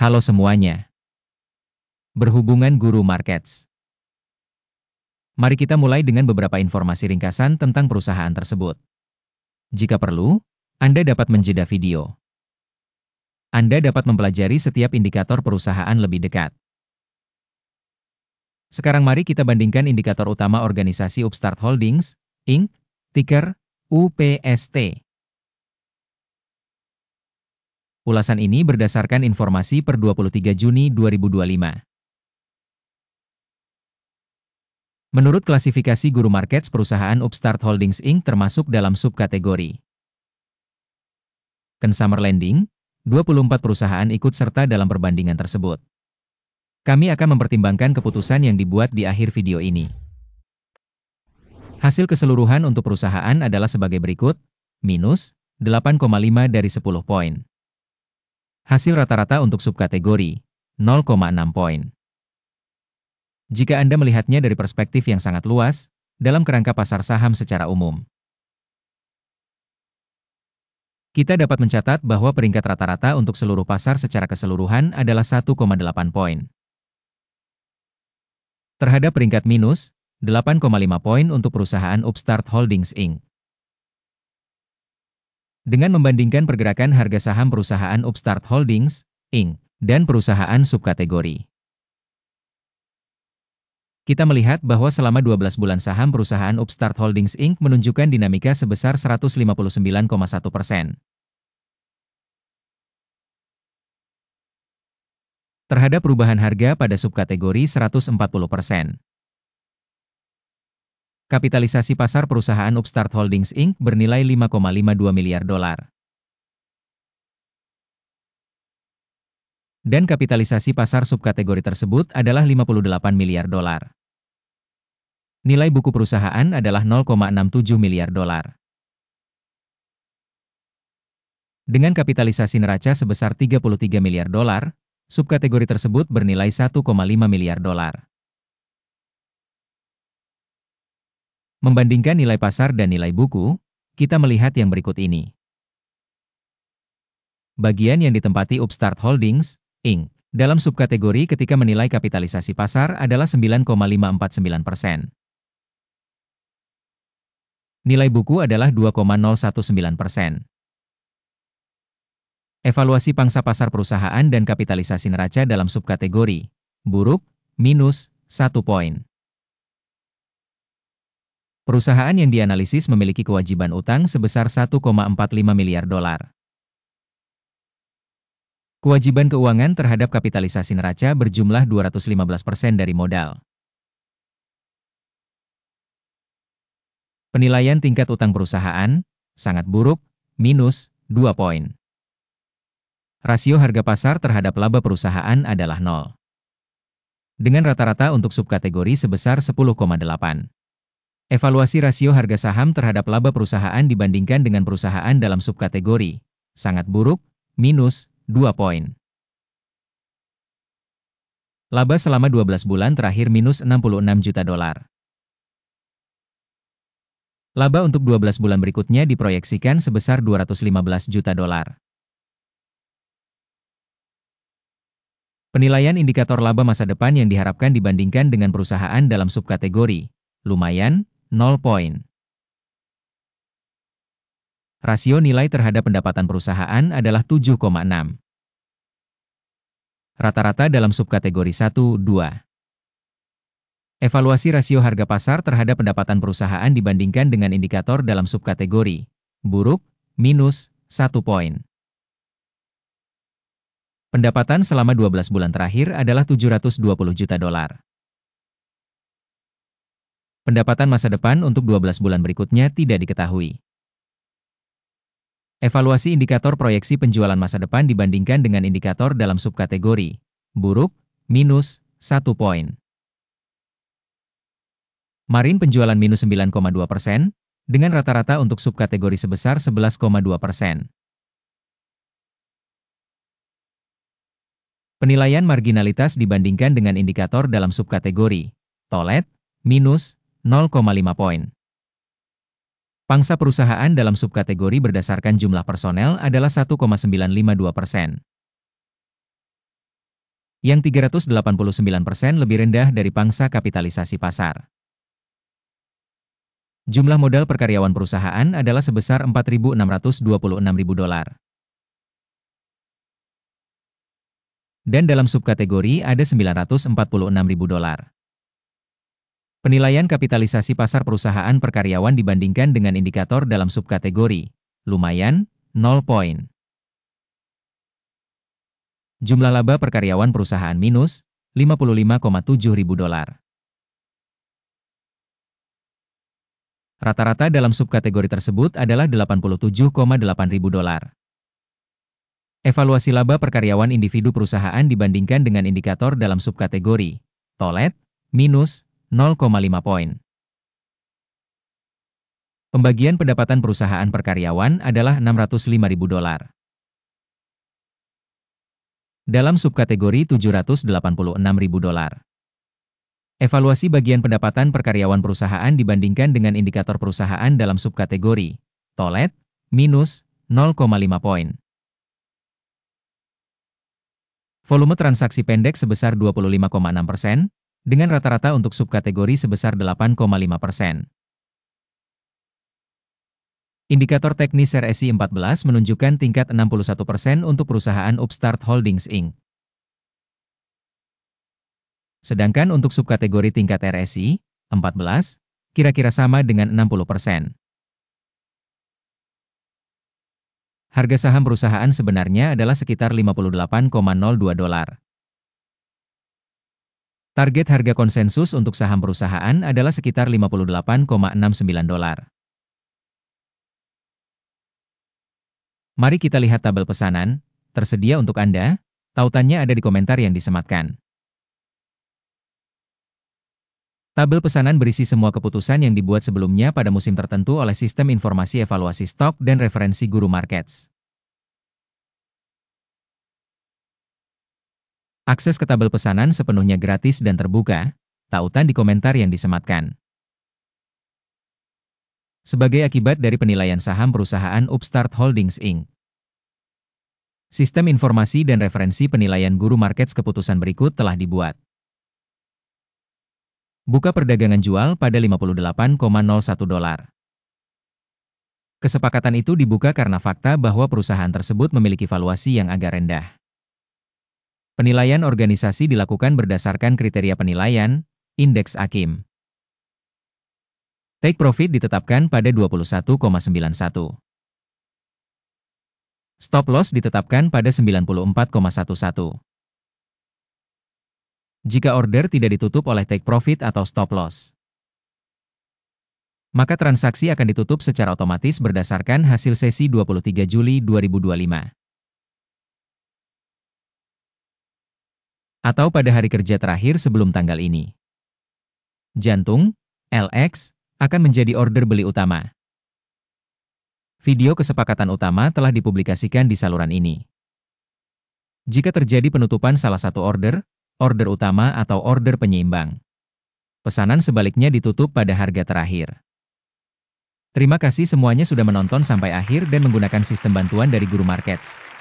Halo semuanya. Berhubungan Guru Markets. Mari kita mulai dengan beberapa informasi ringkasan tentang perusahaan tersebut. Jika perlu, Anda dapat menjeda video. Anda dapat mempelajari setiap indikator perusahaan lebih dekat. Sekarang mari kita bandingkan indikator utama organisasi Upstart Holdings, Inc., ticker UPST. Ulasan ini berdasarkan informasi per 23 Juni 2025. Menurut klasifikasi Guru Markets, perusahaan Upstart Holdings Inc. termasuk dalam subkategori Consumer Lending. 24 perusahaan ikut serta dalam perbandingan tersebut. Kami akan mempertimbangkan keputusan yang dibuat di akhir video ini. Hasil keseluruhan untuk perusahaan adalah sebagai berikut, minus 8,5 dari 10 poin. Hasil rata-rata untuk subkategori, 0,6 poin. Jika Anda melihatnya dari perspektif yang sangat luas, dalam kerangka pasar saham secara umum, kita dapat mencatat bahwa peringkat rata-rata untuk seluruh pasar secara keseluruhan adalah 1,8 poin. Terhadap peringkat minus, 8,5 poin untuk perusahaan Upstart Holdings Inc. Dengan membandingkan pergerakan harga saham perusahaan Upstart Holdings, Inc., dan perusahaan subkategori, kita melihat bahwa selama 12 bulan saham perusahaan Upstart Holdings Inc. menunjukkan dinamika sebesar 159,1%. Terhadap perubahan harga pada subkategori 140%. Kapitalisasi pasar perusahaan Upstart Holdings Inc. bernilai 5,52 miliar dolar. Dan kapitalisasi pasar subkategori tersebut adalah 58 miliar dolar. Nilai buku perusahaan adalah 0,67 miliar dolar. Dengan kapitalisasi neraca sebesar 33 miliar dolar, subkategori tersebut bernilai 1,5 miliar dolar. Membandingkan nilai pasar dan nilai buku, kita melihat yang berikut ini. Bagian yang ditempati Upstart Holdings, Inc. dalam subkategori ketika menilai kapitalisasi pasar adalah 9,549%. Nilai buku adalah 2,019%. Evaluasi pangsa pasar perusahaan dan kapitalisasi neraca dalam subkategori buruk, minus 1 poin. Perusahaan yang dianalisis memiliki kewajiban utang sebesar 1,45 miliar dolar. Kewajiban keuangan terhadap kapitalisasi neraca berjumlah 215% dari modal. Penilaian tingkat utang perusahaan, sangat buruk, minus 2 poin. Rasio harga pasar terhadap laba perusahaan adalah 0. Dengan rata-rata untuk subkategori sebesar 10,8. Evaluasi rasio harga saham terhadap laba perusahaan dibandingkan dengan perusahaan dalam subkategori sangat buruk, minus 2 poin. Laba selama 12 bulan terakhir minus 66 juta dolar. Laba untuk 12 bulan berikutnya diproyeksikan sebesar 215 juta dolar. Penilaian indikator laba masa depan yang diharapkan dibandingkan dengan perusahaan dalam subkategori lumayan, 0 poin. Rasio nilai terhadap pendapatan perusahaan adalah 7,6. Rata-rata dalam subkategori 1, 2. Evaluasi rasio harga pasar terhadap pendapatan perusahaan dibandingkan dengan indikator dalam subkategori buruk, minus 1 poin. Pendapatan selama 12 bulan terakhir adalah 720 juta dolar. Pendapatan masa depan untuk 12 bulan berikutnya tidak diketahui. Evaluasi indikator proyeksi penjualan masa depan dibandingkan dengan indikator dalam subkategori buruk, minus 1 poin. Marin penjualan minus 9,2%, dengan rata-rata untuk subkategori sebesar 11,2%. Penilaian marginalitas dibandingkan dengan indikator dalam subkategori Tolet, minus 0,5 poin. Pangsa perusahaan dalam subkategori berdasarkan jumlah personel adalah 1,952%. yang 389% lebih rendah dari pangsa kapitalisasi pasar. Jumlah modal per karyawan perusahaan adalah sebesar $4.626.000. Dan dalam subkategori ada $946.000. Penilaian kapitalisasi pasar perusahaan per karyawan dibandingkan dengan indikator dalam subkategori, lumayan, 0 poin. Jumlah laba per karyawan perusahaan minus, $55,7 ribu. Rata-rata dalam subkategori tersebut adalah $87,8 ribu. Evaluasi laba per karyawan individu perusahaan dibandingkan dengan indikator dalam subkategori, tolet, minus, 0,5 poin. Pembagian pendapatan perusahaan per karyawan adalah $605 ribu. Dalam subkategori $786 ribu. Evaluasi bagian pendapatan per karyawan perusahaan dibandingkan dengan indikator perusahaan dalam subkategori, tolet, minus, 0,5 poin. Volume transaksi pendek sebesar 25,6%, dengan rata-rata untuk subkategori sebesar 8,5%. Indikator teknis RSI 14 menunjukkan tingkat 61% untuk perusahaan Upstart Holdings Inc. Sedangkan untuk subkategori tingkat RSI 14, kira-kira sama dengan 60%. Harga saham perusahaan sebenarnya adalah sekitar $58,02. Target harga konsensus untuk saham perusahaan adalah sekitar $58,69. Mari kita lihat tabel pesanan, tersedia untuk Anda, tautannya ada di komentar yang disematkan. Tabel pesanan berisi semua keputusan yang dibuat sebelumnya pada musim tertentu oleh Sistem Informasi Evaluasi Stok dan Referensi Guru Markets. Akses ke tabel pesanan sepenuhnya gratis dan terbuka, tautan di komentar yang disematkan. Sebagai akibat dari penilaian saham perusahaan Upstart Holdings Inc. Sistem informasi dan referensi penilaian Guru Markets keputusan berikut telah dibuat. Buka perdagangan jual pada $58,01. Kesepakatan itu dibuka karena fakta bahwa perusahaan tersebut memiliki valuasi yang agak rendah. Penilaian organisasi dilakukan berdasarkan kriteria penilaian, indeks AKIM. Take profit ditetapkan pada 21,91. Stop loss ditetapkan pada 94,11. Jika order tidak ditutup oleh take profit atau stop loss, maka transaksi akan ditutup secara otomatis berdasarkan hasil sesi 23 Juli 2025. Atau pada hari kerja terakhir sebelum tanggal ini. Jantung, LX, akan menjadi order beli utama. Video kesepakatan utama telah dipublikasikan di saluran ini. Jika terjadi penutupan salah satu order utama atau order penyeimbang, pesanan sebaliknya ditutup pada harga terakhir. Terima kasih semuanya sudah menonton sampai akhir dan menggunakan sistem bantuan dari Guru Markets.